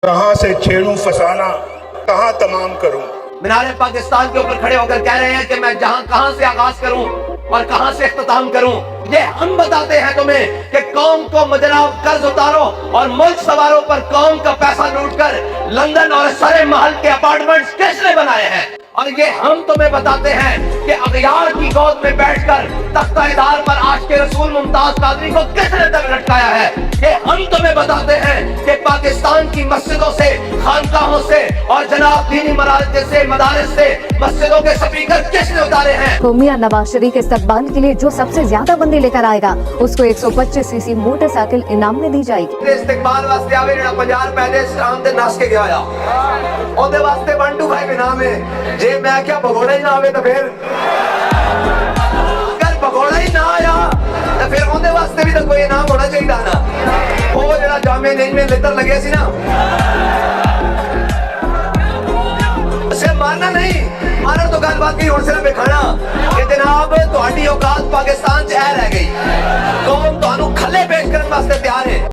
کہاں سے چھیڑوں فسانہ کہاں تمام کروں. مینار پاکستان کے اوپر کھڑے ہو کر کہہ رہے ہیں کہ میں کہاں سے آغاز کروں اور کہاں سے اختتام کروں. یہ ہم بتاتے ہیں تمہیں کہ قوم کو مجرا قرض اتارو اور ملک سواروں پر قوم کا پیسہ لوٹ کر لندن اور سرے محل کے اپارٹمنٹس کس نے بنائے ہیں. اور یہ ہم تمہیں بتاتے ہیں کہ اغیار کی گود میں بیٹھ کر تختہ ادار پر عاشق رسول ممتاز قادری کو کس نے تک لٹکایا ہے. یہ ہم تمہیں بتاتے ہیں کہ پاکستان کی مسجدوں سے خانقاہوں سے اور جناب دینی مراکز سے مدارس سے مسجدوں کے سپیکر کس نے اتارے ہیں. تو میاں نواز شریف کے استقبال کے لیے جو سب سے زیادہ بندے لے کر آئے گا اس کو 125 سی سی موٹر سائیکل انعام میں دی جائے گی. استقبال واسطے آوے جڑا 50 روپے دے سلام تے نس کے گیا آیا اودے واسطے 125 انعام ہے. جے میں کیا بھگوڑا ہی نہ آوے تو پھر اگر بھگوڑا ہی نہ آیا تو پھر اودے واسطے بھی تو کوئی انعام ہونا چاہیے نا. وہ جڑا جامع نہیں میں لتر لگے سی نا اسے مارنا نہیں مارنا تو گل بات کی ہوں صرف کھانا کہ جناب تہاڈی اوقات پاکستان چ ہے